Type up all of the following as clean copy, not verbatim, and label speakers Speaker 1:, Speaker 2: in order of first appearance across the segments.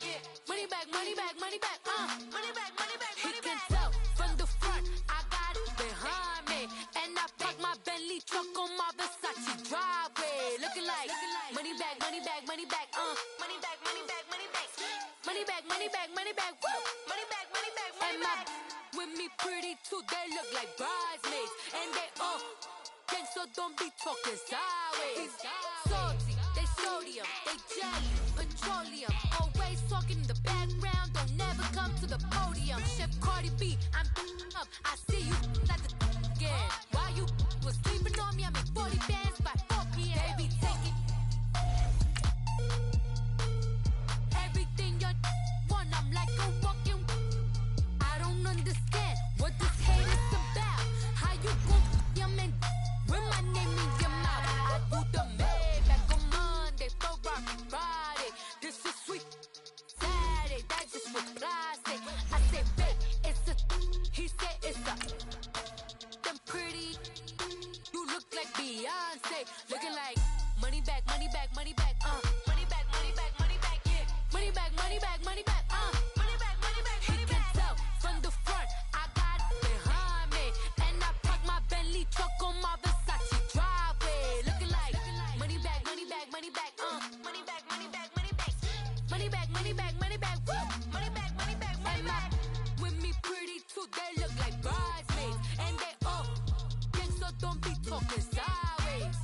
Speaker 1: Money back, money back, money back, money back, money back, money back. He can tell from the front, I got it behind me. And I park my Bentley truck on my Versace driveway. Looking like money back, money back, money back, money back, money back, money back. Money back, money back, money back, woo. Money back, money back, money back. With me pretty too, they look like bridesmaids. And they all gang, so don't be talking sideways. Salty, they sodium, they jelly, petroleum. Always talking in the background, don't never come to the podium. Chef Cardi B, I'm up, I see you like the again. While you was sleeping on me, I made 40 bands by 4 p.m. Baby, take it. Everything you want, I'm like a walking. I don't understand what this hate is about. How you gon' your man with my name in your mouth? I do the Maybach on Monday, Ferrari Friday. This is sweet Saturday, that just reply say. I say, babe, it's a. He said it's a. Them pretty. You look like Beyonce, looking like money back, money back, money back, money back, money back, money back, yeah. Money back, money back, money back, money back, money back, money back. He can tell from the front, I got it behind me. And I park my Bentley truck on my Versace driveway. Looking like money back, money back, money back, money back, money back, money back. Money back, money back, money back, woo. Money back, money back, money back. With me pretty too, they look like bridesmaids. And they all gang, so don't be talking sideways.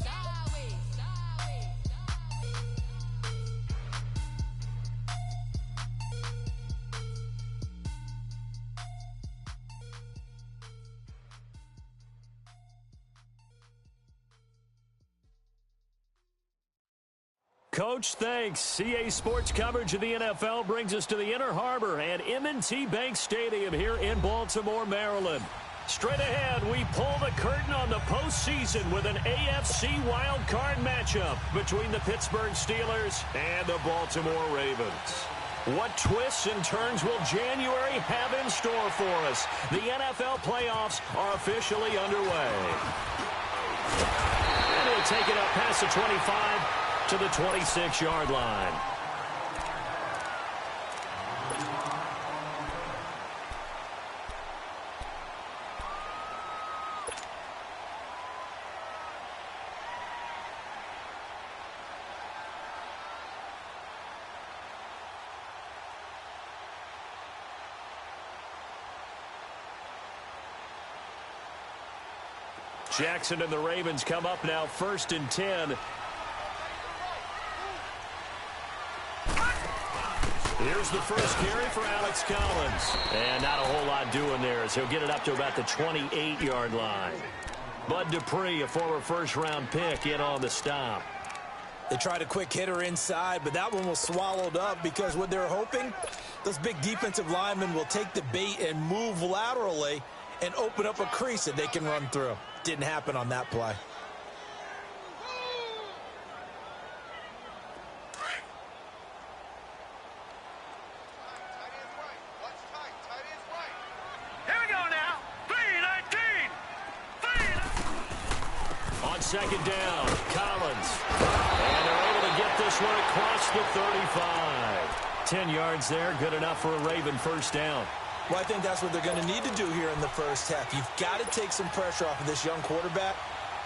Speaker 2: Coach, thanks. CA Sports coverage of the NFL brings us to the Inner Harbor and M&T Bank Stadium here in Baltimore, Maryland. Straight ahead, we pull the curtain on the postseason with an AFC wildcard matchup between the Pittsburgh Steelers and the Baltimore Ravens. What twists and turns will January have in store for us? The NFL playoffs are officially underway. And he'll take it up past the 25 to the 26-yard line. Jackson and the Ravens come up now, 1st and 10. Here's the first carry for Alex Collins. And not a whole lot doing there as he'll get it up to about the 28-yard line. Bud Dupree, a former first-round pick, in on the stop.
Speaker 3: They tried a quick hitter inside, but that one was swallowed up because what they're hoping, those big defensive linemen will take the bait and move laterally and open up a crease that they can run through. Didn't happen on that play.
Speaker 2: Second down, Collins. And they're able to get this one across the 35. 10 yards there, good enough for a Raven first down.
Speaker 3: Well, I think that's what they're going to need to do here in the first half. You've got to take some pressure off of this young quarterback,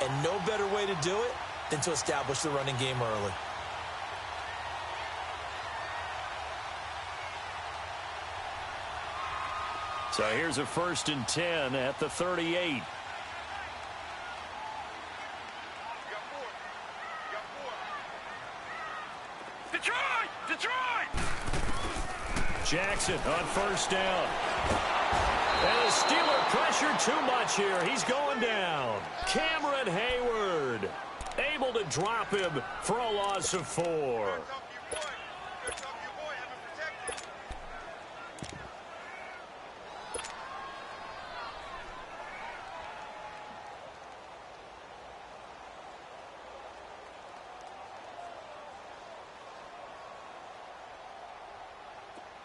Speaker 3: and no better way to do it than to establish the running game early.
Speaker 2: So here's a 1st and 10 at the 38. Jackson on first down. And the Steeler pressure too much here. He's going down. Cameron Hayward able to drop him for a loss of 4.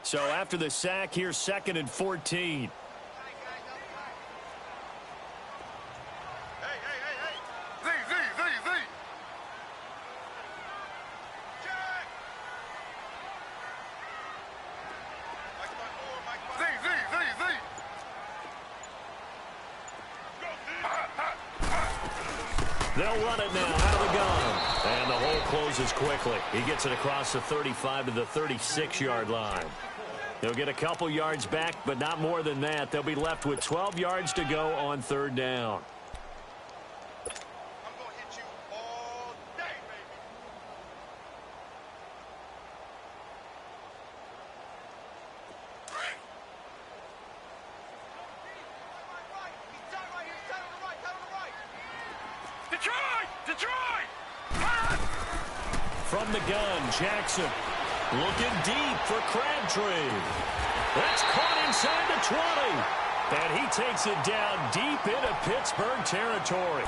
Speaker 2: So after the sack, here's 2nd and 14. They'll run it now out of the gun. And the hole closes quickly. He gets it across the 35 to the 36-yard line. They'll get a couple yards back, but not more than that. They'll be left with 12 yards to go on third down. From the gun, Jackson looking deep for Crabtree. That's caught inside the 20. And he takes it down deep into Pittsburgh territory.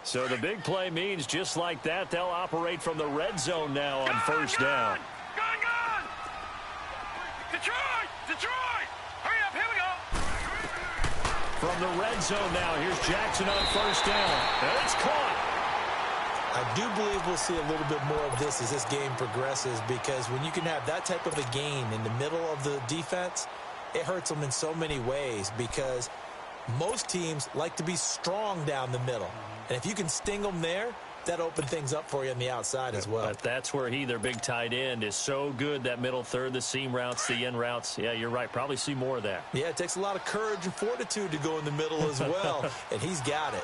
Speaker 2: So the big play means just like that, they'll operate from the red zone now on first down.
Speaker 4: Gun! Detroit! Hurry up, here we go!
Speaker 2: From the red zone now, here's Jackson on first down. And it's caught.
Speaker 3: I do believe we'll see a little bit more of this as this game progresses, because when you can have that type of a gain in the middle of the defense, it hurts them in so many ways, because most teams like to be strong down the middle. And if you can sting them there, that opens things up for you on the outside as well.
Speaker 2: But that's where their big tight end, is so good, that middle third, the seam routes, the in routes. Yeah, you're right. Probably see more of that.
Speaker 3: Yeah, it takes a lot of courage and fortitude to go in the middle as well, and he's got it.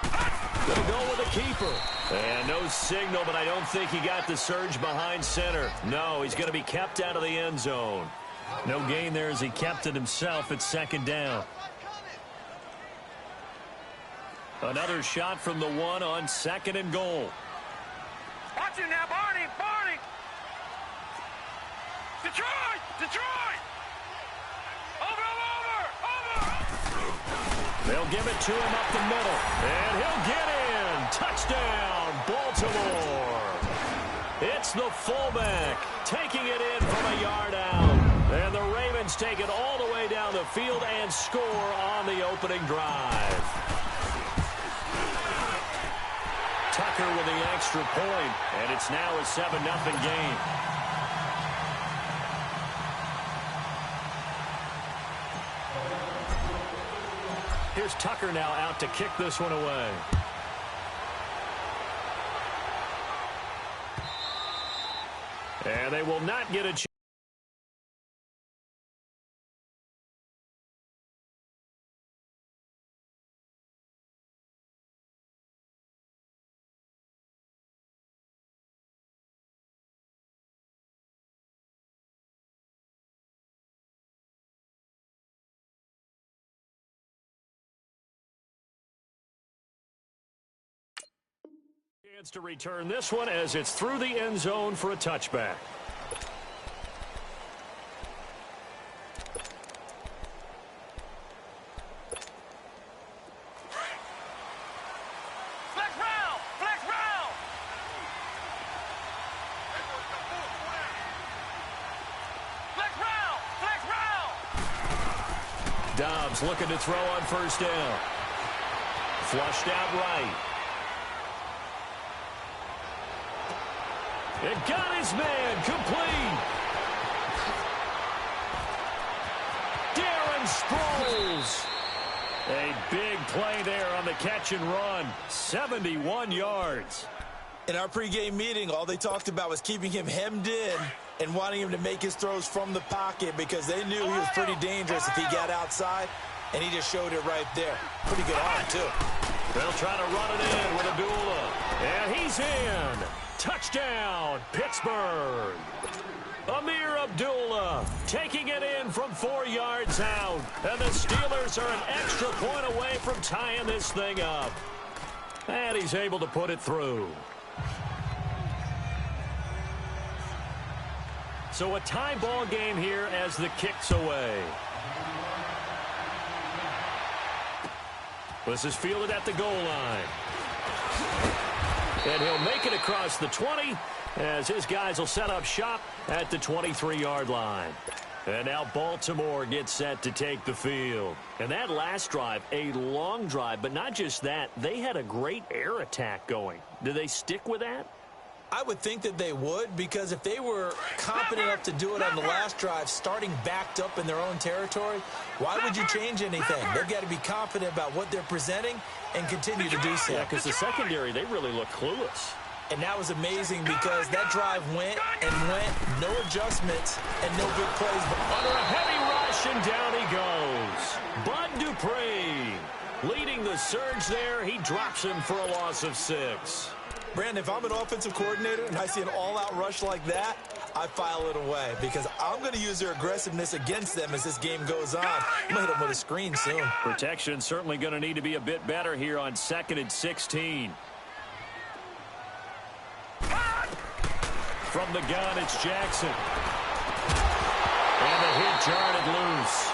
Speaker 2: Gonna go with a keeper. And no signal, but I don't think he got the surge behind center. No, he's going to be kept out of the end zone. No gain there as he kept it himself at second down. Another shot from the one on second and goal.
Speaker 4: Watch him now, Barney! Detroit! Over!
Speaker 2: They'll give it to him up the middle. And he'll get in. Touchdown, Baltimore. It's the fullback taking it in from a yard out. And the Ravens take it all the way down the field and score on the opening drive. Tucker with the extra point, and it's now a 7-0 game. Here's Tucker now out to kick this one away. And they will not get a chance. Chance to return this one as it's through the end zone for a touchback.
Speaker 4: Flex round!
Speaker 2: Dobbs looking to throw on first down. Flushed out right. It got his man complete. Darren Sproles. A big play there on the catch and run. 71 yards.
Speaker 3: In our pregame meeting, all they talked about was keeping him hemmed in and wanting him to make his throws from the pocket, because they knew he was pretty dangerous if he got outside, and he just showed it right there. Pretty good arm, too.
Speaker 2: They'll try to run it in with Abdullah. And he's in. Touchdown, Pittsburgh. Amir Abdullah taking it in from 4 yards out. And the Steelers are an extra point away from tying this thing up. And he's able to put it through. So a tie ball game here as the kick's away. This is fielded at the goal line. And he'll make it across the 20 as his guys will set up shop at the 23-yard line. And now Baltimore gets set to take the field. And that last drive, a long drive, but not just that, they had a great air attack going. Do they stick with that?
Speaker 3: I would think that they would, because if they were confident enough to do it on the last drive, starting backed up in their own territory, why would you change anything? They've got to be confident about what they're presenting and continue to do so.
Speaker 2: Yeah, because the secondary, they really look clueless.
Speaker 3: And that was amazing because that drive went and went, no adjustments and no big plays.
Speaker 2: Under a heavy rush, and down he goes. Bud Dupree leading the surge there. He drops him for a loss of 6.
Speaker 3: Brandon, if I'm an offensive coordinator and I see an all-out rush like that, I file it away because I'm going to use their aggressiveness against them as this game goes on. I'm going to hit them with a screen soon.
Speaker 2: Protection certainly going to need to be a bit better here on 2nd and 16. From the gun, it's Jackson. And the hit jarred loose.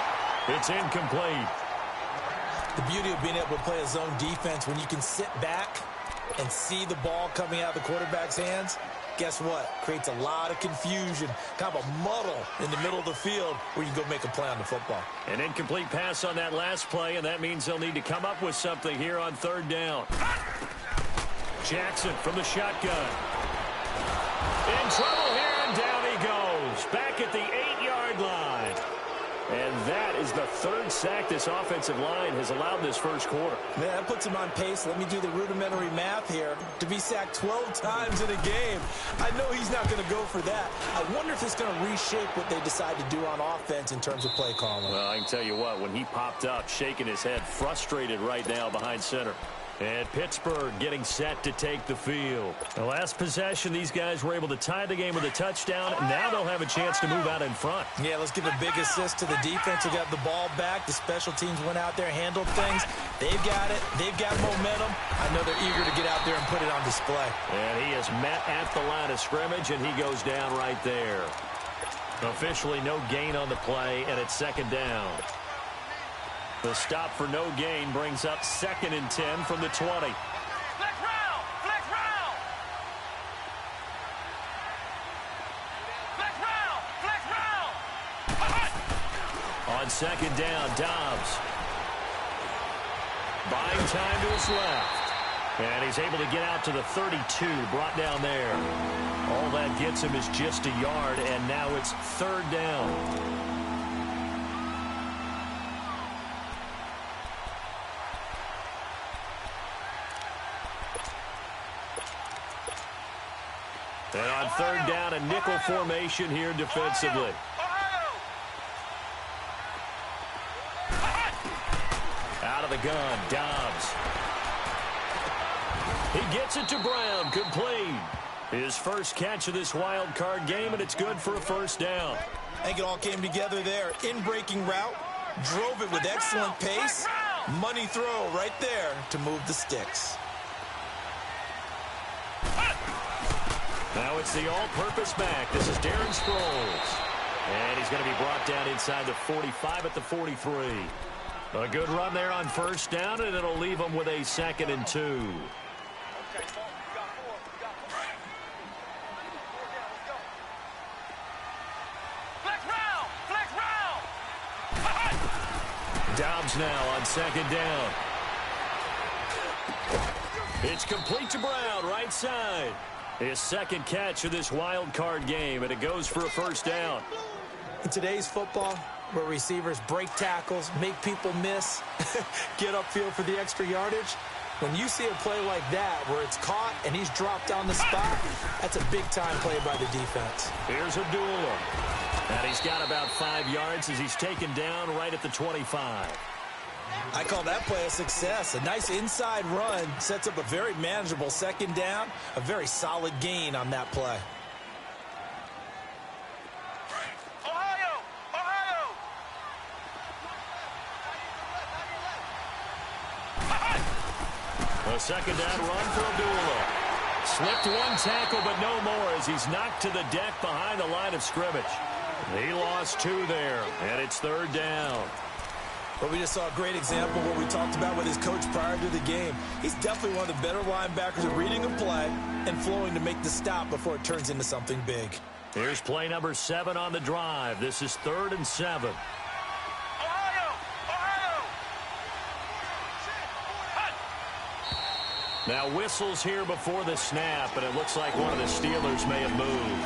Speaker 2: It's incomplete.
Speaker 3: The beauty of being able to play a zone defense when you can sit back and see the ball coming out of the quarterback's hands, guess what? Creates a lot of confusion, kind of a muddle in the middle of the field where you can go make a play on the football.
Speaker 2: An incomplete pass on that last play, and that means they'll need to come up with something here on 3rd down. Jackson from the shotgun. In trouble here, and down he goes. Back at the 8-yard line. And that is the 3rd sack this offensive line has allowed this first quarter.
Speaker 3: Man, that puts him on pace. Let me do the rudimentary math here. To be sacked 12 times in a game, I know he's not going to go for that. I wonder if it's going to reshape what they decide to do on offense in terms of play calling.
Speaker 2: Well, I can tell you what, when he popped up, shaking his head, frustrated right now behind center. And Pittsburgh getting set to take the field. The last possession, these guys were able to tie the game with a touchdown, and now they'll have a chance to move out in front.
Speaker 3: Yeah, let's give a big assist to the defense who got the ball back. The special teams went out there, handled things. They've got it. They've got momentum. I know they're eager to get out there and put it on display.
Speaker 2: And he is met at the line of scrimmage, and he goes down right there. Officially no gain on the play, and it's 2nd down. The stop for no gain brings up 2nd and 10 from the 20.
Speaker 4: Flex round! Flex round! Flex round! Flex round!
Speaker 2: On 2nd down, Dobbs. Buying time to his left. And he's able to get out to the 32, brought down there. All that gets him is just a yard, and now it's 3rd down. And on 3rd down, a nickel formation here defensively. Out of the gun, Dobbs. He gets it to Brown, complete. His first catch of this wild card game, and it's good for a 1st down.
Speaker 3: I think it all came together there. In-breaking route, drove it with excellent pace. Money throw right there to move the sticks.
Speaker 2: Now it's the all-purpose back. This is Darren Sproles. And he's going to be brought down inside the 45 at the 43. A good run there on 1st down, and it'll leave him with a 2nd and 2.
Speaker 4: Flex round! Flex round!
Speaker 2: Dobbs now on 2nd down. It's complete to Brown, right side. His 2nd catch of this wild card game, and it goes for a 1st down.
Speaker 3: In today's football, where receivers break tackles, make people miss, get upfield for the extra yardage, when you see a play like that where it's caught and he's dropped on the spot, that's a big-time play by the defense.
Speaker 2: Here's Abdullah. And he's got about 5 yards as he's taken down right at the 25.
Speaker 3: I call that play a success. A nice inside run sets up a very manageable 2nd down, a very solid gain on that play.
Speaker 4: Ohio! Ohio!
Speaker 2: A 2nd down run for Abdullah. Slipped one tackle, but no more as he's knocked to the deck behind the line of scrimmage. He lost 2 there, and it's 3rd down.
Speaker 3: But we just saw a great example of what we talked about with his coach prior to the game. He's definitely one of the better linebackers at reading a play and flowing to make the stop before it turns into something big.
Speaker 2: Here's play number 7 on the drive. This is 3rd and 7.
Speaker 4: Ohio! Ohio!
Speaker 2: Now whistles here before the snap, and it looks like one of the Steelers may have moved.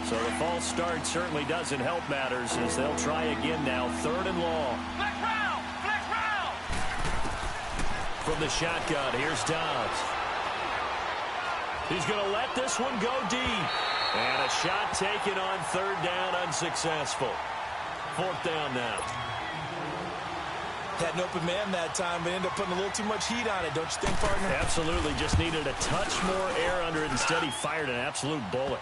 Speaker 2: So the false start certainly doesn't help matters as they'll try again now. 3rd and long.
Speaker 4: Flex round! Flex round!
Speaker 2: From the shotgun, here's Dobbs. He's going to let this one go deep. And a shot taken on 3rd down, unsuccessful. 4th down now.
Speaker 3: Had an open man that time, but ended up putting a little too much heat on it, don't you think, partner?
Speaker 2: Absolutely. Just needed a touch more air under it. Instead, he fired an absolute bullet.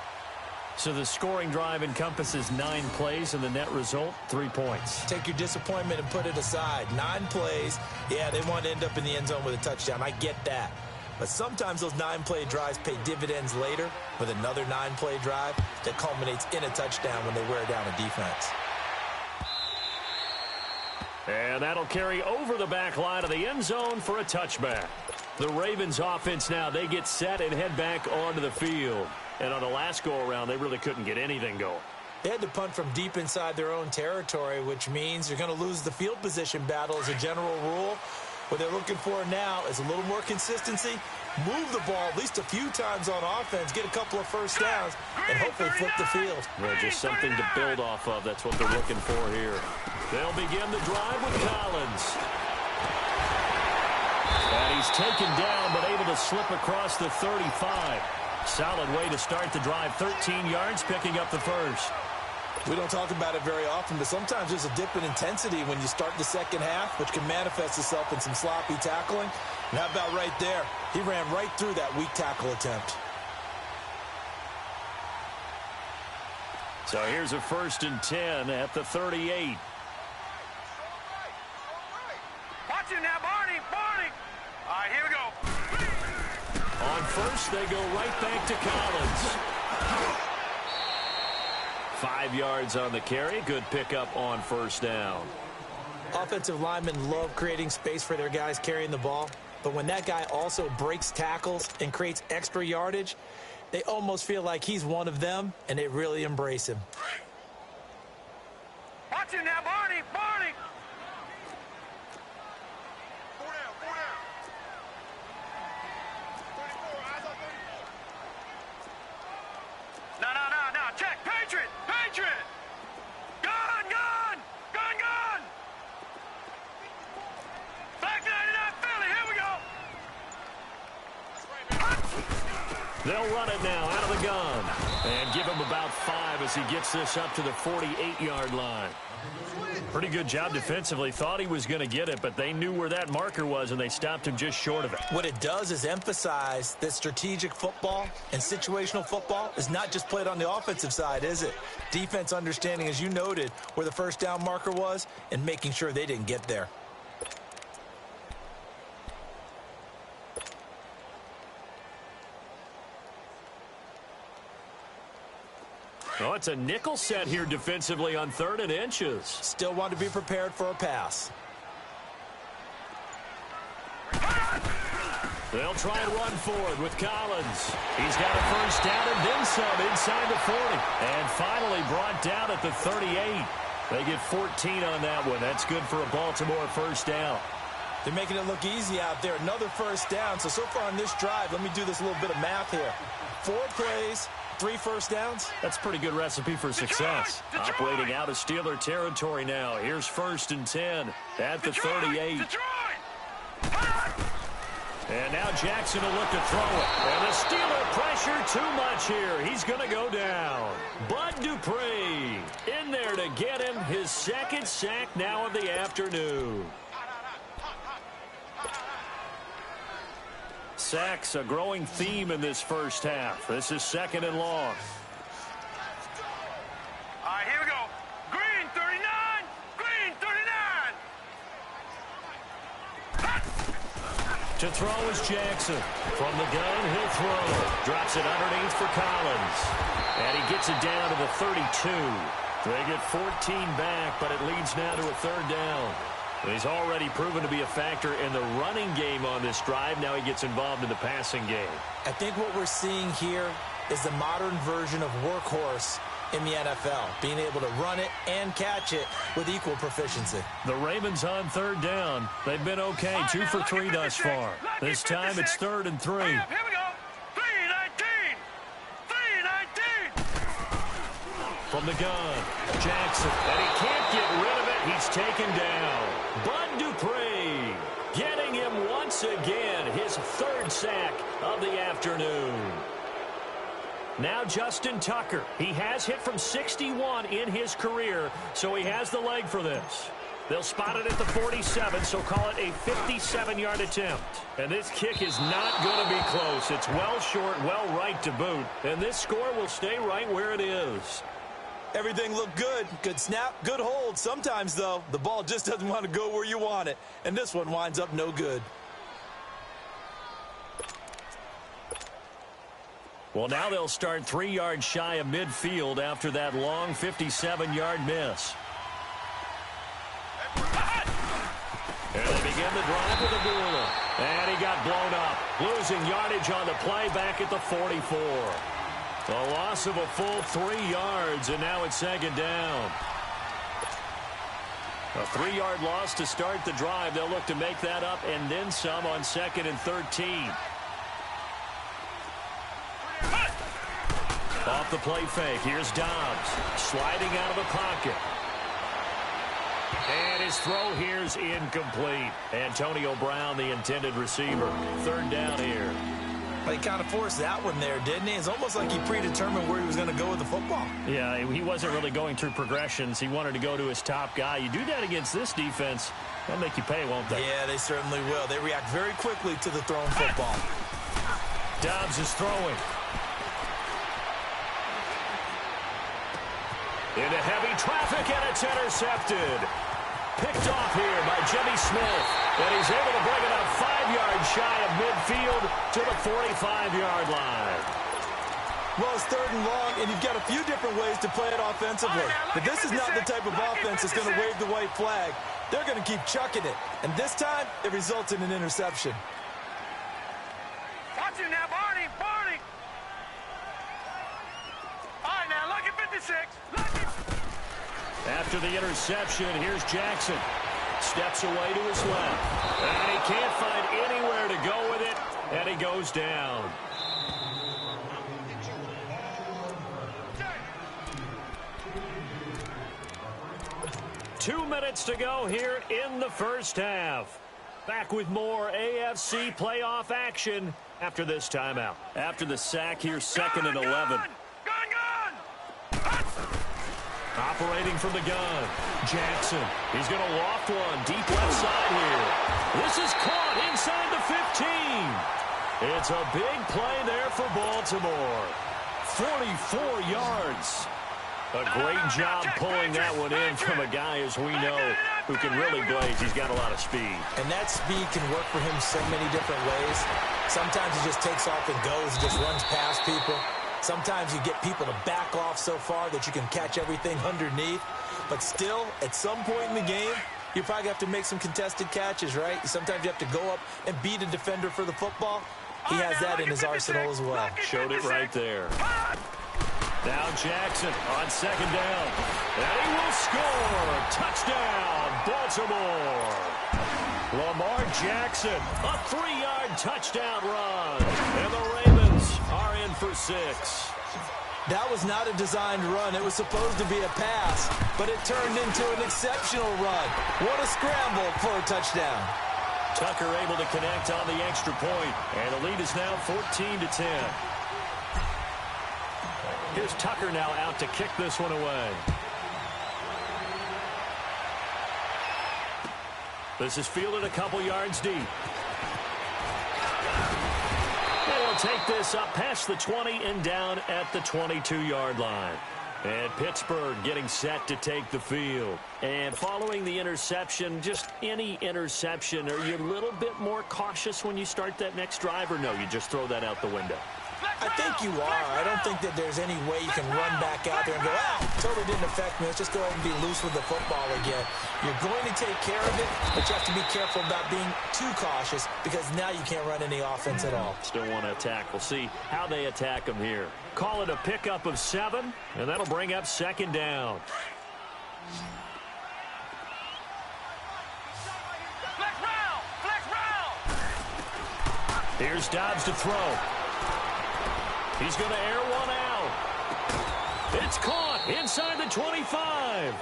Speaker 2: So the scoring drive encompasses 9 plays, and the net result, 3 points.
Speaker 3: Take your disappointment and put it aside. 9 plays. Yeah, they want to end up in the end zone with a touchdown. I get that. But sometimes those 9-play drives pay dividends later with another 9-play drive that culminates in a touchdown when they wear down a defense.
Speaker 2: And that'll carry over the back line of the end zone for a touchback. The Ravens offense now, they get set and head back onto the field. And on the last go-around, they really couldn't get anything going.
Speaker 3: They had to punt from deep inside their own territory, which means you're going to lose the field position battle as a general rule. What they're looking for now is a little more consistency, move the ball at least a few times on offense, get a couple of first downs, and hopefully flip the field.
Speaker 2: Well, just something to build off of. That's what they're looking for here. They'll begin the drive with Collins. And he's taken down, but able to slip across the 35. Solid way to start the drive. 13 yards, picking up the first.
Speaker 3: We don't talk about it very often, but sometimes there's a dip in intensity when you start the second half, which can manifest itself in some sloppy tackling. And how about right there? He ran right through that weak tackle attempt.
Speaker 2: So here's a 1st and 10 at the 38.
Speaker 4: Watch it now, Barney! Barney! All right, here we go.
Speaker 2: On first, they go right back to Collins. 5 yards on the carry. Good pickup on 1st down.
Speaker 3: Offensive linemen love creating space for their guys carrying the ball, but when that guy also breaks tackles and creates extra yardage, they almost feel like he's one of them, and they really embrace him.
Speaker 4: Watch it now, Barney! Barney! No. Check. Patriot! Patriot! Gun! Back 99 Philly. Here we go.
Speaker 2: They'll run it now out of the gun. And give him about 5 as he gets this up to the 48-yard line. Pretty good job defensively. Thought he was going to get it, but they knew where that marker was, and they stopped him just short of it.
Speaker 3: What it does is emphasize that strategic football and situational football is not just played on the offensive side, is it? Defense understanding, as you noted, where the 1st down marker was and making sure they didn't get there.
Speaker 2: Oh, it's a nickel set here defensively on 3rd and inches.
Speaker 3: Still want to be prepared for a pass.
Speaker 2: They'll try and run forward with Collins. He's got a 1st down and then some inside the 40. And finally brought down at the 38. They get 14 on that one. That's good for a Baltimore 1st down.
Speaker 3: They're making it look easy out there. Another 1st down. So far on this drive, let me do this little bit of math here. 4 plays, 3 1st downs.
Speaker 2: That's a pretty good recipe for success.
Speaker 4: Detroit!
Speaker 2: Operating out of Steeler territory now. Here's 1st and 10 at the 38. And now Jackson will look to throw it. And the Steeler pressure too much here. He's going to go down. Bud Dupree in there to get him his 2nd sack now of the afternoon. Sacks, a growing theme in this 1st half. This is 2nd and long.
Speaker 4: All right, here we go. Green 39. Green 39.
Speaker 2: To throw is Jackson. From the gun, he'll throw. Drops it underneath for Collins. And he gets it down to the 32. They get 14 back, but it leads now to a 3rd down. He's already proven to be a factor in the running game on this drive. Now he gets involved in the passing game.
Speaker 3: I think what we're seeing here is the modern version of workhorse in the NFL, being able to run it and catch it with equal proficiency.
Speaker 2: The Ravens on 3rd down. They've been okay, 2 for 3 thus far. This time it's 3rd and 3.
Speaker 4: Here we go. 3-19. 3-19.
Speaker 2: From the gun, Jackson, and he can't get rid of it. He's taken down. Bud Dupree getting him once again, his 3rd sack of the afternoon. Now Justin Tucker. He has hit from 61 in his career, so he has the leg for this. They'll spot it at the 47, so call it a 57-yard attempt. And this kick is not going to be close. It's well short, well right to boot. And this score will stay right where it is.
Speaker 3: Everything looked good. Good snap, good hold. Sometimes, though, the ball just doesn't want to go where you want it. And this one winds up no good.
Speaker 2: Well, now they'll start 3 yards shy of midfield after that long 57-yard miss. And they begin the drive with Abdullah. And he got blown up, losing yardage on the play back at the 44. A loss of a full 3 yards, and now it's 2nd down. A 3-yard loss to start the drive. They'll look to make that up and then some on 2nd and 13. Off the play fake. Here's Dobbs sliding out of the pocket. And his throw here's incomplete. Antonio Brown, the intended receiver. 3rd down here.
Speaker 3: He kind of forced that one there, didn't he? It's almost like he predetermined where he was going to go with the football.
Speaker 2: Yeah, he wasn't really going through progressions. He wanted to go to his top guy. You do that against this defense, they'll make you pay, won't they?
Speaker 3: Yeah, they certainly will. They react very quickly to the thrown football.
Speaker 2: Dobbs is throwing. Into heavy traffic, and it's intercepted. Picked off here by Jimmy Smith. And he's able to bring it up 5 yards shy of midfield to the 45-yard line.
Speaker 3: Well, it's 3rd and long, and you've got a few different ways to play it offensively. But this is not the type of offense that's going to wave the white flag. They're going to keep chucking it. And this time, it results in an interception.
Speaker 4: Watch it now, Barney. Barney. All right, now, look at 56. Look at...
Speaker 2: After the interception, here's Jackson. Steps away to his left. And he can't find anywhere to go with it, and he goes down. Two minutes to go here in the 1st half. Back with more AFC playoff action after this timeout. After the sack, here's 2nd and 11. Operating from the gun, Jackson. He's going to loft one deep left side here. This is caught inside the 15. It's a big play there for Baltimore. 44 yards. A great job pulling that one in from a guy, as we know, who can really blaze. He's got a lot of speed.
Speaker 3: And that speed can work for him so many different ways. Sometimes he just takes off and goes, just runs past people. Sometimes you get people to back off so far that you can catch everything underneath. But still, at some point in the game, you probably have to make some contested catches, right? Sometimes you have to go up and beat a defender for the football. He has that in his arsenal as well.
Speaker 2: Showed it right there. Now Jackson on 2nd down. And he will score. Touchdown, Baltimore. Lamar Jackson, a 3-yard touchdown run. And the Ravens are in for 6.
Speaker 3: That was not a designed run. It was supposed to be a pass, but it turned into an exceptional run. What a scramble for a touchdown.
Speaker 2: Tucker able to connect on the extra point, and the lead is now 14-10. Here's Tucker now out to kick this one away. This is fielded a couple yards deep. They'll take this up past the 20 and down at the 22-yard line. And Pittsburgh getting set to take the field. And following the interception, just any interception, are you a little bit more cautious when you start that next drive, or no, you just throw that out the window?
Speaker 3: I think you are. I don't think that there's any way you can run back out there and go, Totally didn't affect me. Let's just go ahead and be loose with the football again. You're going to take care of it, but you have to be careful about being too cautious because now you can't run any offense at all.
Speaker 2: Still want to attack. We'll see how they attack them here. Call it a pickup of 7, and that'll bring up 2nd down.
Speaker 4: Flex round! Flex round!
Speaker 2: Here's Dobbs to throw. He's going to air one out. It's caught inside the 25.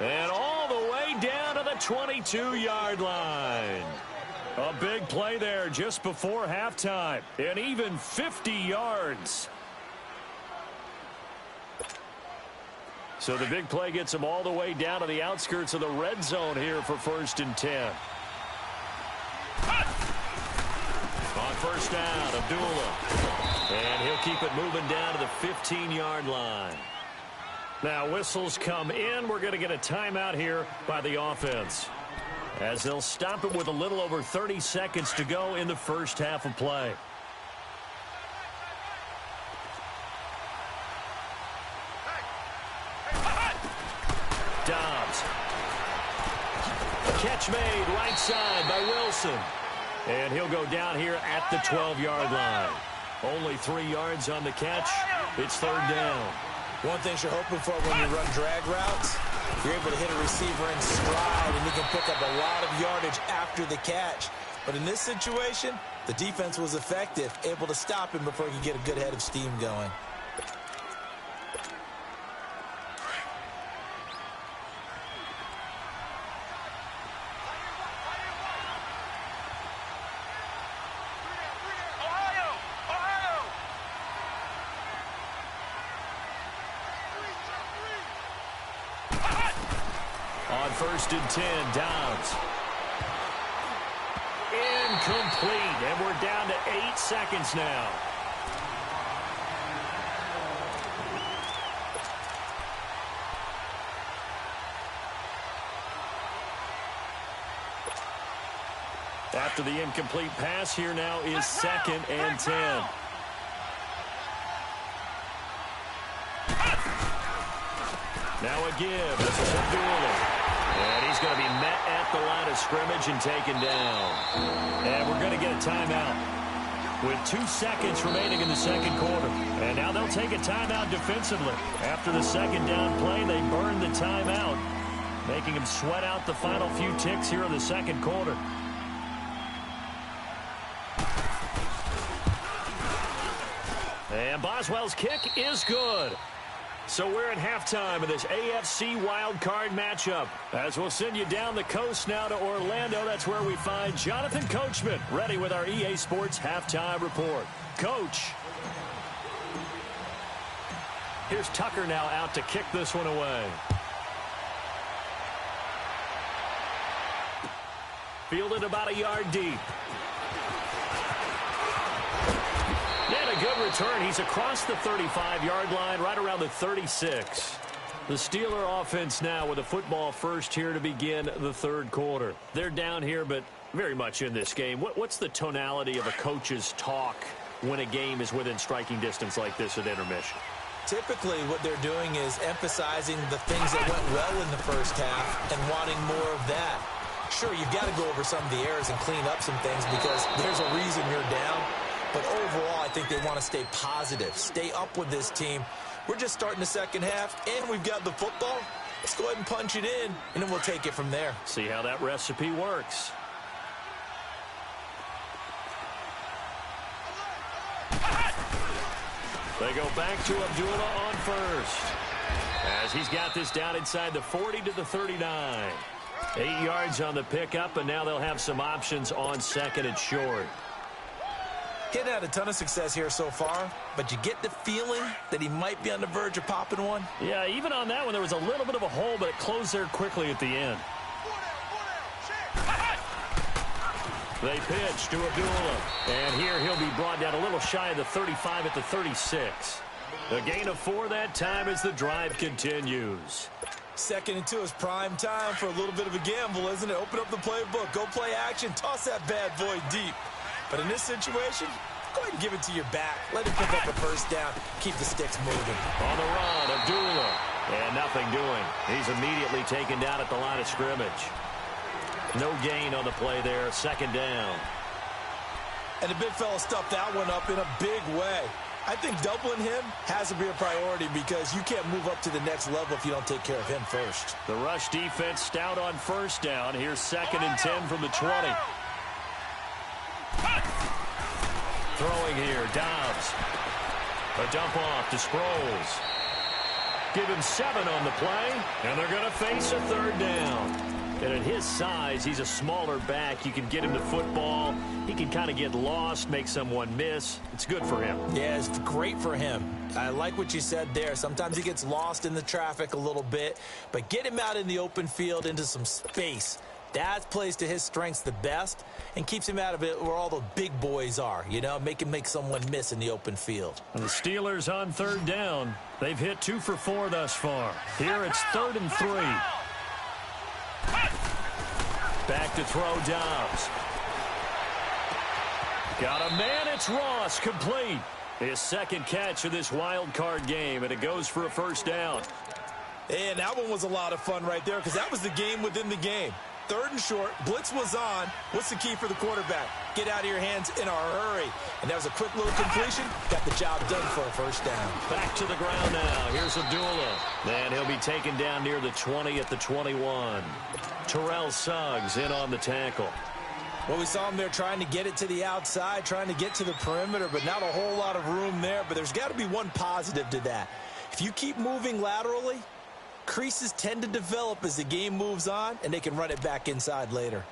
Speaker 2: And all the way down to the 22-yard line. A big play there just before halftime. And even 50 yards. So the big play gets them all the way down to the outskirts of the red zone here for 1st and 10. On 1st down, Abdullah. And he'll keep it moving down to the 15-yard line. Now whistles come in. We're going to get a timeout here by the offense, as they'll stop it with a little over 30 seconds to go in the first half of play. Dobbs. Catch made right side by Wilson. And he'll go down here at the 12-yard line. Only 3 yards on the catch. It's 3rd down.
Speaker 3: One thing you're hoping for when you run drag routes, you're able to hit a receiver in stride, and you can pick up a lot of yardage after the catch. But in this situation, the defense was effective, able to stop him before he could get a good head of steam going.
Speaker 2: On 1st and 10, Dobbs. Incomplete, and we're down to 8 seconds now. After the incomplete pass, here now is 2nd and 10. Now a give. This is Abdullah. And he's going to be met at the line of scrimmage and taken down. And we're going to get a timeout with 2 seconds remaining in the 2nd quarter. And now they'll take a timeout defensively. After the 2nd down play, they burn the timeout, making them sweat out the final few ticks here in the 2nd quarter. And Boswell's kick is good. So we're at halftime of this AFC wildcard matchup. As we'll send you down the coast now to Orlando, that's where we find Jonathan Coachman, ready with our EA Sports halftime report. Coach. Here's Tucker now out to kick this one away. Fielded about a yard deep. And a good return. He's across the 35-yard line, right around the 36. The Steeler offense now with a football first here to begin the 3rd quarter. They're down here, but very much in this game. What's the tonality of a coach's talk when a game is within striking distance like this at intermission?
Speaker 3: Typically, what they're doing is emphasizing the things that went well in the first half and wanting more of that. Sure, you've got to go over some of the errors and clean up some things because there's a reason you're down. But overall, I think they want to stay positive, stay up with this team. We're just starting the 2nd half, and we've got the football. Let's go ahead and punch it in, and then we'll take it from there.
Speaker 2: See how that recipe works. They go back to Abdullah on 1st, as he's got this down inside the 40 to the 39. 8 yards on the pickup, and now they'll have some options on 2nd and short.
Speaker 3: Hitting had a ton of success here so far, but you get the feeling that he might be on the verge of popping one.
Speaker 2: Yeah, even on that one, there was a little bit of a hole, but it closed there quickly at the end. They pitch to Abdullah, and here he'll be brought down a little shy of the 35 at the 36. A gain of 4 that time as the drive continues.
Speaker 3: 2nd and 2 is prime time for a little bit of a gamble, isn't it? Open up the playbook, go play action, toss that bad boy deep. But in this situation, go ahead and give it to your back. Let him pick up a 1st down. Keep the sticks moving.
Speaker 2: On the run, Abdullah. And nothing doing. He's immediately taken down at the line of scrimmage. No gain on the play there. Second down.
Speaker 3: And the big fella stuffed that one up in a big way. I think doubling him has to be a priority because you can't move up to the next level if you don't take care of him first.
Speaker 2: The rush defense stout on first down. Here's 2nd and 10 from the 20. Throwing here, Dobbs. A dump off to Sproles. Give him 7 on the play, and they're going to face a 3rd down. And at his size, he's a smaller back. You can get him the football. He can kind of get lost, make someone miss. It's good for him.
Speaker 3: Yeah, it's great for him. I like what you said there. Sometimes he gets lost in the traffic a little bit, but get him out in the open field into some space. That plays to his strengths the best and keeps him out of it where all the big boys are, you know, make him make someone miss in the open field.
Speaker 2: And the Steelers on 3rd down. They've hit 2 for 4 thus far. Here it's 3rd and 3. Back to throw, Dobbs. Got a man, it's Ross, complete. His 2nd catch of this wild card game, and it goes for a 1st down.
Speaker 3: And that one was a lot of fun right there because that was the game within the game. 3rd and short, blitz was on. What's the key for the quarterback? Get out of your hands in a hurry. And that was a quick little completion. Got the job done for a 1st down.
Speaker 2: Back to the ground now. Here's Abdullah. And he'll be taken down near the 20 at the 21. Terrell Suggs in on the tackle.
Speaker 3: Well, we saw him there trying to get it to the outside, trying to get to the perimeter, but not a whole lot of room there. But there's got to be one positive to that. If you keep moving laterally, creases tend to develop as the game moves on, and they can run it back inside later.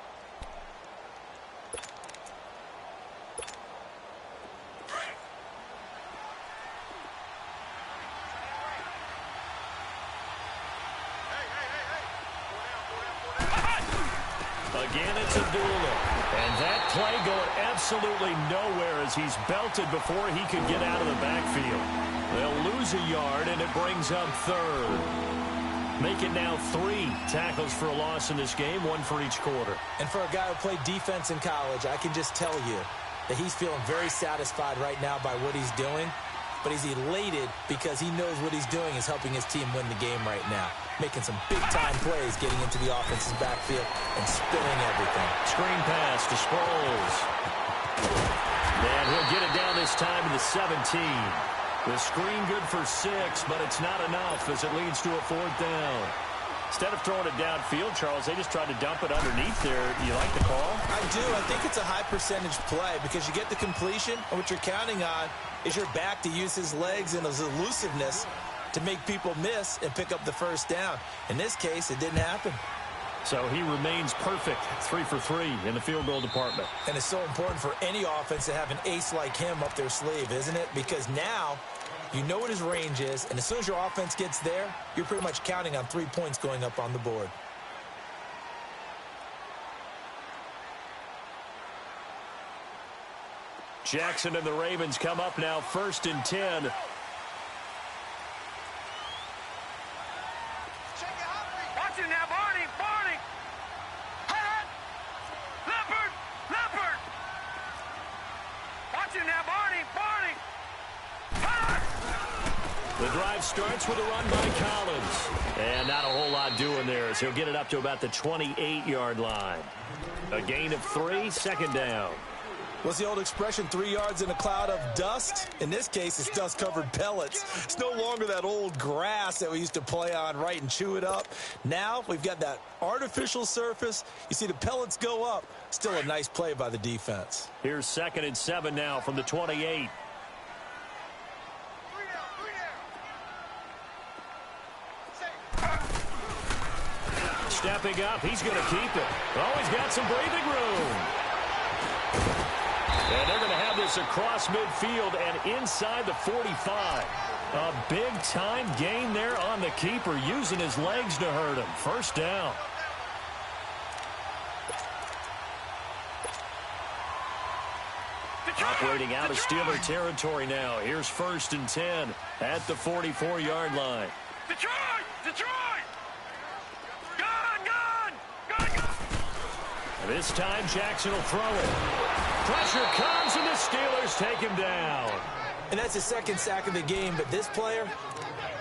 Speaker 2: Again, it's Abdullah. And that play going absolutely nowhere as he's belted before he could get out of the backfield. They'll lose a yard, and it brings up 3rd. Make it now 3 tackles for a loss in this game, 1 for each quarter.
Speaker 3: And for a guy who played defense in college, I can just tell you that he's feeling very satisfied right now by what he's doing. But he's elated because he knows what he's doing is helping his team win the game right now. Making some big-time plays, getting into the offense's backfield and spilling everything.
Speaker 2: Screen pass to Sproles. And he'll get it down this time to the 17. The screen good for 6, but it's not enough as it leads to a 4th down. Instead of throwing it downfield, Charles, they just tried to dump it underneath there. You like the call?
Speaker 3: I do. I think it's a high-percentage play because you get the completion, and what you're counting on is your back to use his legs and his elusiveness to make people miss and pick up the 1st down. In this case, it didn't happen.
Speaker 2: So he remains perfect, 3 for 3 in the field goal department.
Speaker 3: And it's so important for any offense to have an ace like him up their sleeve, isn't it? Because now you know what his range is, and as soon as your offense gets there, you're pretty much counting on 3 points going up on the board.
Speaker 2: Jackson and the Ravens come up now 1st and 10.
Speaker 4: Watch it now, Barney, Barney. Leopard, Leopard. Watch it now, Barney, Barney.
Speaker 2: The drive starts with a run by Collins. And not a whole lot doing there as he'll get it up to about the 28-yard line. A gain of 3, 2nd down.
Speaker 3: What's the old expression, 3 yards in a cloud of dust? In this case, it's dust-covered pellets. It's no longer that old grass that we used to play on, right, and chew it up. Now we've got that artificial surface. You see the pellets go up. Still a nice play by the defense.
Speaker 2: Here's 2nd and 7 now from the 28. Stepping up, he's going to keep it. Oh, he's got some breathing room. And they're going to have this across midfield and inside the 45. A big-time gain there on the keeper, using his legs to hurt him. 1st down. Operating out of Steeler territory now. Here's 1st and 10 at the 44-yard line.
Speaker 4: Detroit! Detroit! Gone! Gone! Gone! Gone!
Speaker 2: This time, Jackson will throw it. Pressure comes, and the Steelers take him down.
Speaker 3: And that's his 2nd sack of the game, but this player,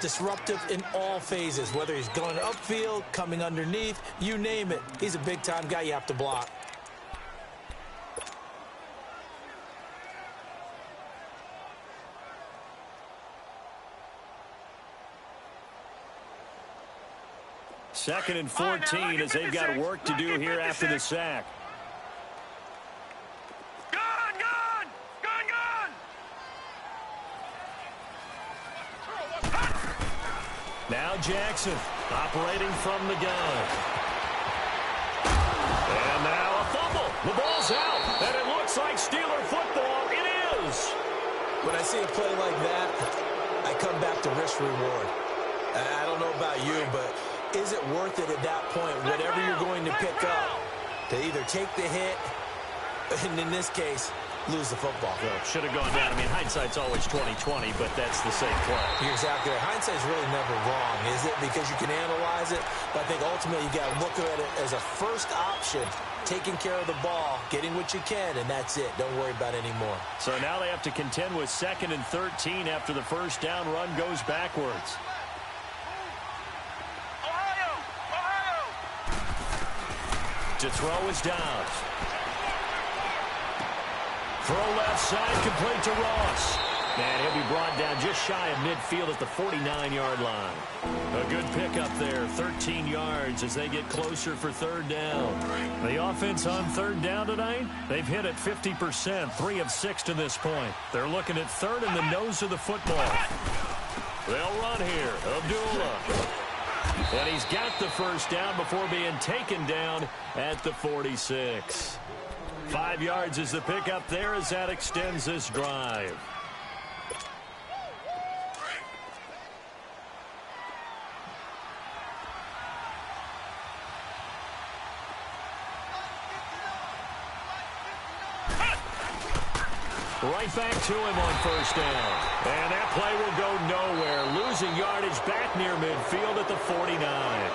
Speaker 3: Disruptive in all phases, whether he's going upfield, coming underneath, you name it. He's a big-time guy you have to block.
Speaker 2: Second and 14 as they've got work to do here after the sack. Now Jackson operating from the gun. And now a fumble. The ball's out. And it looks like Steeler football. It is.
Speaker 3: When I see a play like that, I come back to risk-reward. I don't know about you, but is it worth it at that point, whatever you're going to pick up, to either take the hit, and in this case, lose the football?
Speaker 2: Well, should have gone down. I mean, hindsight's always 20/20, but that's the same play.
Speaker 3: You're exactly right. Hindsight's really never wrong, is it? Because you can analyze it, but I think ultimately you got to look at it as a first option, taking care of the ball, getting what you can, and that's it. Don't worry about it anymore.
Speaker 2: So now they have to contend with 2nd and 13 after the first down run goes backwards. To throw is Dobbs. Throw left side, complete to Ross. And he'll be brought down just shy of midfield at the 49-yard line. A good pickup there, 13 yards as they get closer for 3rd down. The offense on 3rd down tonight, they've hit it 50%, 3 of 6 to this point. They're looking at 3rd in the nose of the football. They'll run here. Abdullah. And he's got the first down before being taken down at the 46. 5 yards is the pickup there as that extends this drive. Right back to him on first down. And that play will go nowhere. Losing yardage back near midfield at the 49.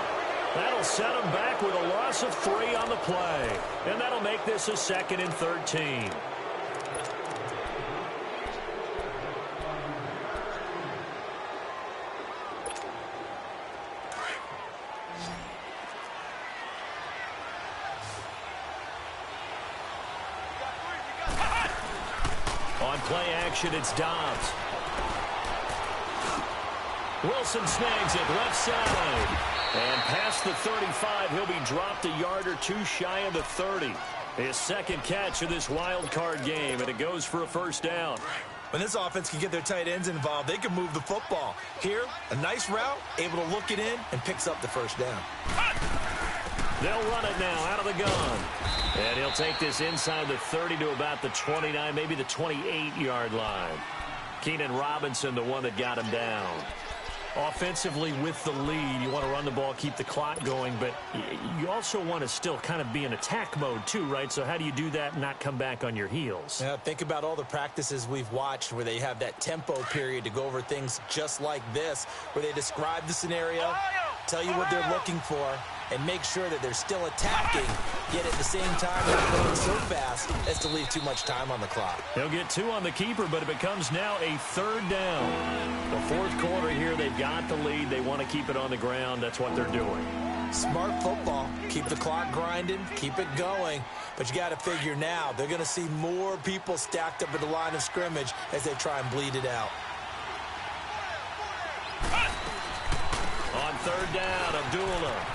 Speaker 2: That'll set him back with a loss of 3 on the play. And that'll make this a 2nd and 13. On play action, it's Dobbs. Wilson snags it left side. And past the 35, he'll be dropped a yard or 2 shy of the 30. His 2nd catch of this wild card game, and it goes for a first down.
Speaker 3: When this offense can get their tight ends involved, they can move the football. Here, a nice route, able to look it in, and picks up the first down.
Speaker 2: They'll run it now out of the gun. And he'll take this inside the 30 to about the 29, maybe the 28-yard line. Keenan Robinson, the one that got him down. Offensively with the lead, you want to run the ball, keep the clock going, but you also want to still kind of be in attack mode too, right? So how do you do that and not come back on your heels?
Speaker 3: Yeah, think about all the practices we've watched where they have that tempo period to go over things just like this, where they describe the scenario, tell you what they're looking for, and make sure that they're still attacking, yet at the same time not going so fast as to leave too much time on the clock.
Speaker 2: He'll get 2 on the keeper, but it becomes now a 3rd down. The 4th quarter here, they've got the lead. They want to keep it on the ground. That's what they're doing.
Speaker 3: Smart football. Keep the clock grinding, keep it going. But you got to figure now, they're going to see more people stacked up at the line of scrimmage as they try and bleed it out.
Speaker 2: On 3rd down, Abdullah.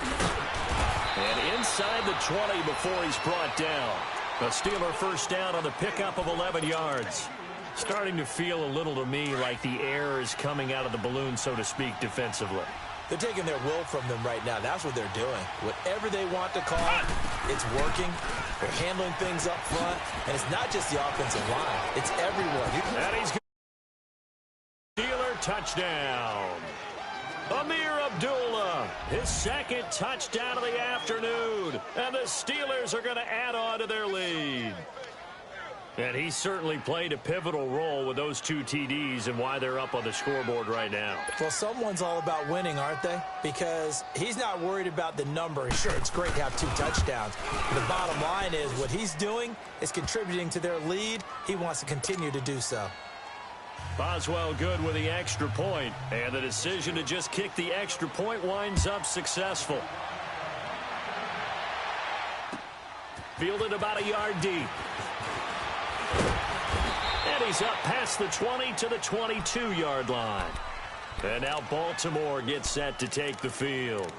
Speaker 2: And inside the 20 before he's brought down. A Steeler first down on the pickup of 11 yards. Starting to feel a little to me like the air is coming out of the balloon, so to speak, defensively.
Speaker 3: They're taking their will from them right now. That's what they're doing. Whatever they want to call, it's working. They're handling things up front. And it's not just the offensive line. It's everyone.
Speaker 2: And he's Steeler touchdown. Amir Abdullah, his 2nd touchdown of the afternoon. And the Steelers are going to add on to their lead. And he certainly played a pivotal role with those 2 TDs and why they're up on the scoreboard right now.
Speaker 3: Well, someone's all about winning, aren't they? Because he's not worried about the number. Sure, it's great to have 2 touchdowns. The bottom line is what he's doing is contributing to their lead. He wants to continue to do so.
Speaker 2: Boswell good with the extra point, and the decision to just kick the extra point winds up successful. Fielded about a yard deep. And he's up past the 20 to the 22-yard line. And now Baltimore gets set to take the field.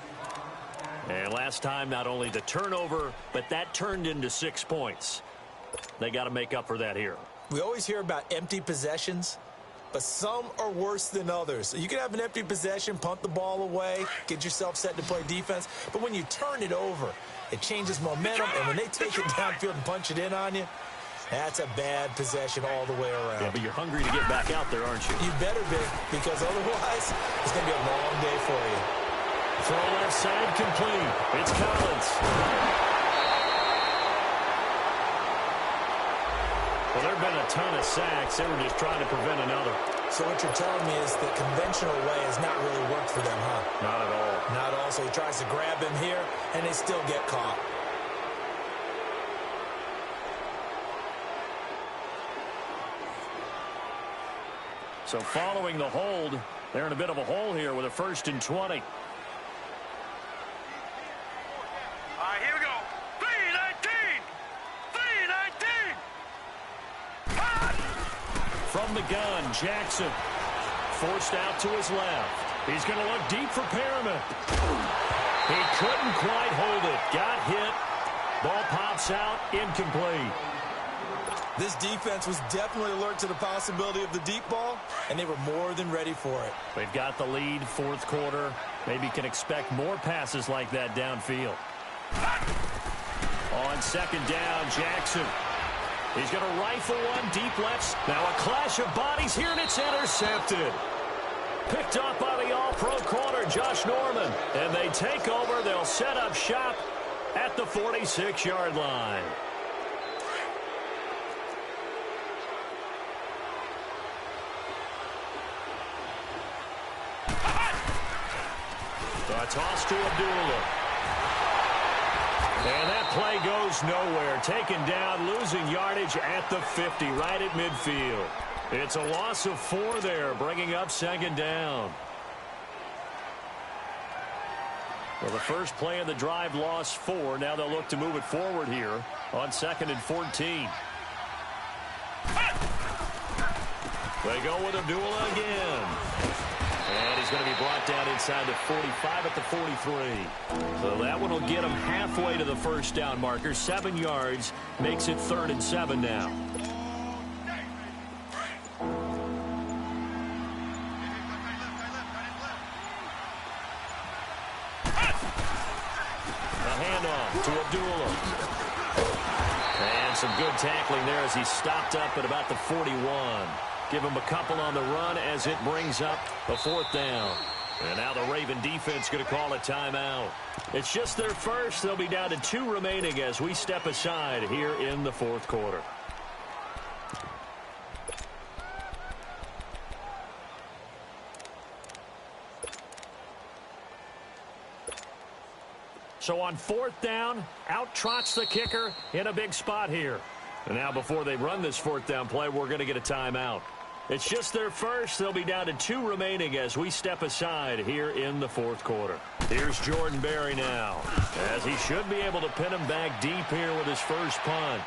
Speaker 2: And last time, not only the turnover, but that turned into 6 points. They got to make up for that here.
Speaker 3: We always hear about empty possessions, but some are worse than others. You can have an empty possession, punt the ball away, get yourself set to play defense, but when you turn it over, it changes momentum, and when they take it downfield and punch it in on you, that's a bad possession all the way around.
Speaker 2: Yeah, but you're hungry to get back out there, aren't you?
Speaker 3: You better be, because otherwise it's going to be a long day for you.
Speaker 2: Throw left side complete. It's Collins. Well, there have been a ton of sacks. They were just trying to prevent another.
Speaker 3: So what you're telling me is the conventional way has not really worked for them, huh?
Speaker 2: Not at all.
Speaker 3: Not at all. So he tries to grab him here, and they still get caught.
Speaker 2: So following the hold, they're in a bit of a hole here with a 1st and 20.
Speaker 4: All right, here we go. 3-19. 3-19.
Speaker 2: From the gun, Jackson. Forced out to his left. He's going to look deep for Perriman. He couldn't quite hold it. Got hit. Ball pops out. Incomplete.
Speaker 3: This defense was definitely alert to the possibility of the deep ball, and they were more than ready for it.
Speaker 2: They've got the lead, 4th quarter. Maybe can expect more passes like that downfield. On 2nd down, Jackson. He's going to rifle one deep left. Now a clash of bodies here, and it's intercepted. Picked up by the all-pro corner, Josh Norman. And they take over. They'll set up shop at the 46-yard line. A toss to Abdullah. And that play goes nowhere. Taken down, losing yardage at the 50, right at midfield. It's a loss of 4 there, bringing up 2nd down. Well, the first play of the drive lost 4. Now they'll look to move it forward here on 2nd and 14. They go with Abdullah again. And he's going to be brought down inside the 45 at the 43. So that one will get him halfway to the 1st down marker. 7 yards makes it 3rd and 7 now. A handoff to Abdullah. And some good tackling there as he stopped up at about the 41. Give him a couple on the run as it brings up a 4th down. And now the Raven defense going to call a timeout. It's just their first. They'll be down to 2 remaining as we step aside here in the 4th quarter. So on 4th down, out trots the kicker in a big spot here. And now before they run this 4th down play, we're going to get a timeout. It's just their first. They'll be down to 2 remaining as we step aside here in the 4th quarter. Here's Jordan Berry now, as he should be able to pin him back deep here with his first punt.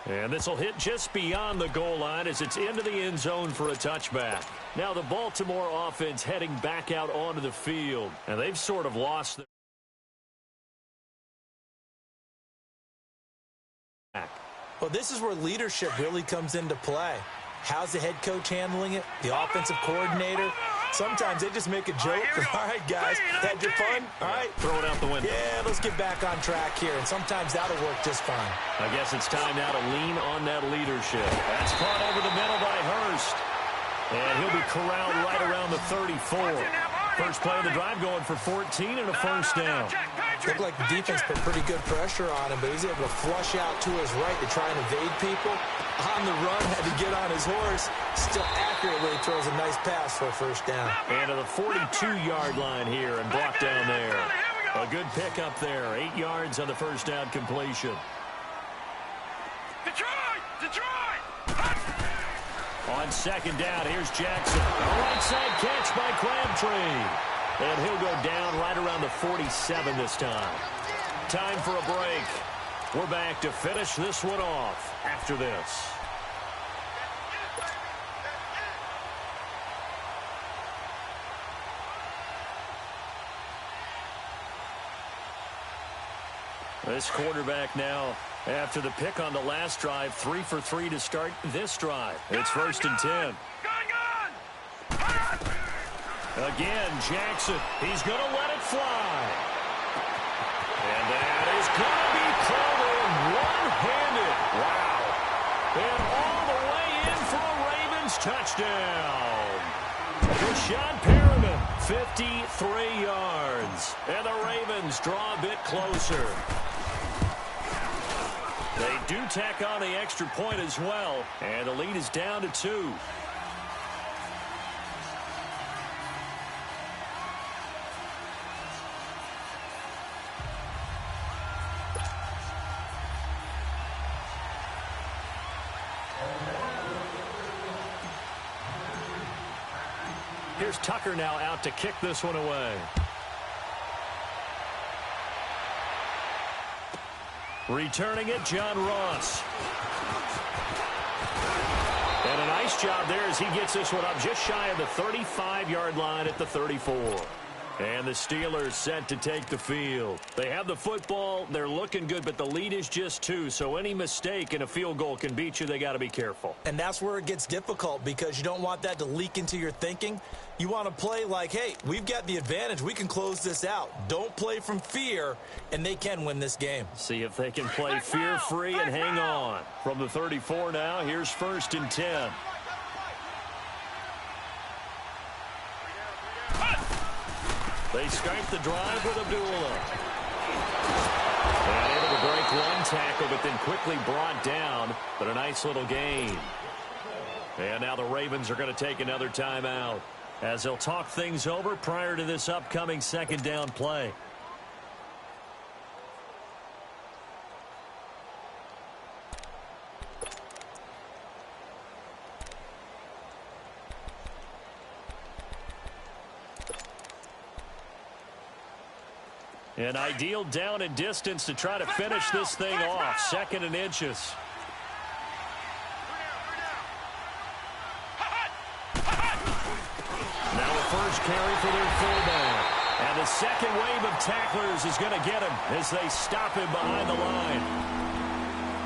Speaker 2: And this will hit just beyond the goal line as it's into the end zone for a touchback. Now the Baltimore offense heading back out onto the field, and they've sort of lost their back.
Speaker 3: Well, this is where leadership really comes into play. How's the head coach handling it? The offensive coordinator? Sometimes they just make a joke. All right, guys, had your fun? All right.
Speaker 2: Throw it out the window.
Speaker 3: Yeah, let's get back on track here. And sometimes that'll work just fine.
Speaker 2: I guess it's time now to lean on that leadership. That's caught over the middle by Hurst. And he'll be corralled right around the 34. First play of the drive going for 14 and a 1st down.
Speaker 3: Looked like the defense put pretty good pressure on him, but he's able to flush out to his right to try and evade people. On the run, had to get on his horse. Still accurately throws a nice pass for a 1st down.
Speaker 2: And to the 42-yard line here and brought down there. A good pickup there. 8 yards on the 1st down completion.
Speaker 4: Detroit! Detroit!
Speaker 2: On second down, here's Jackson. A right side catch by Crabtree. And he'll go down right around the 47 this time. Time for a break. We're back to finish this one off after this. This quarterback now, after the pick on the last drive, 3 for 3 to start this drive. It's 1st and 10. Again, Jackson. He's going to let it fly. And that is going to be pulled in one-handed. Wow. And all the way in for a Ravens touchdown. Rashad Perriman, 53 yards. And the Ravens draw a bit closer. They do tack on the extra point as well, and the lead is down to 2. Here's Tucker now out to kick this one away. Returning it, John Ross. And a nice job there as he gets this one up just shy of the 35-yard line at the 34. And the Steelers set to take the field. They have the football. They're looking good, but the lead is just 2. So any mistake in a field goal can beat you. They got to be careful.
Speaker 3: And that's where it gets difficult because you don't want that to leak into your thinking. You want to play like, hey, we've got the advantage. We can close this out. Don't play from fear, and they can win this game.
Speaker 2: See if they can play fear-free and hang on. From the 34 now, here's 1st and 10. They start the drive with Abdullah. And able to break one tackle, but then quickly brought down. But a nice little gain. And now the Ravens are going to take another timeout as they'll talk things over prior to this upcoming second down play. An ideal down and distance to try to finish this thing off. 2nd and inches. Now the first carry for their fullback. And the second wave of tacklers is going to get him as they stop him behind the line.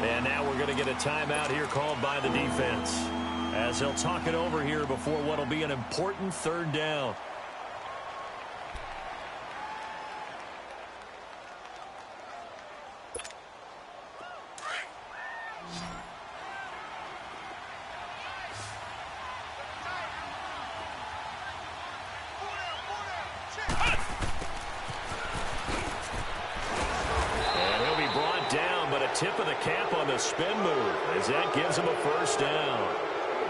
Speaker 2: And now we're going to get a timeout here called by the defense as they'll talk it over here before what will be an important 3rd down. Tip of the cap on the spin move as that gives them a 1st down.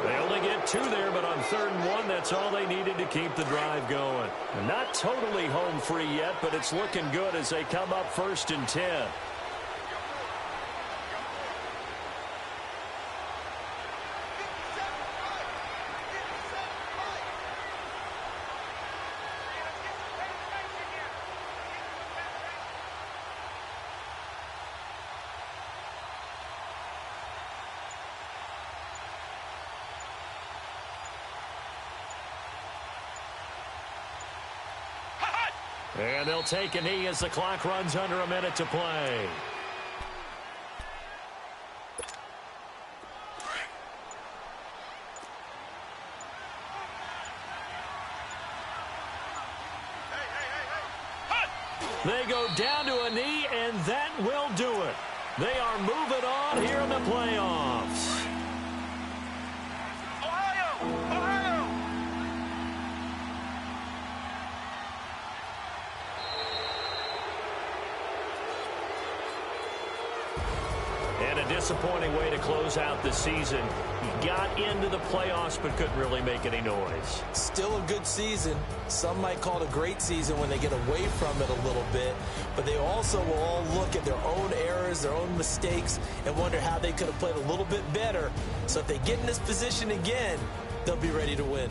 Speaker 2: They only get 2 there, but on 3rd and 1, that's all they needed to keep the drive going. Not totally home free yet, but it's looking good as they come up 1st and 10. And they'll take a knee as the clock runs under a minute to play. They go down to a knee, and that will do it. They are moving on here in the playoffs. a disappointing way to close out the season. He got into the playoffs but couldn't really make any noise.
Speaker 3: Still a good season. Some might call it a great season when they get away from it a little bit, but they also will all look at their own errors, their own mistakes, and wonder how they could have played a little bit better. So if they get in this position again, they'll be ready to win.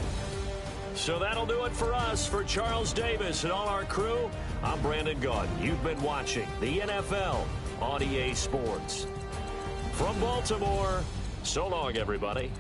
Speaker 2: So that'll do it for us. For Charles Davis and all our crew, I'm Brandon Gaudin. You've been watching the NFL on EA Sports. From Baltimore, so long, everybody.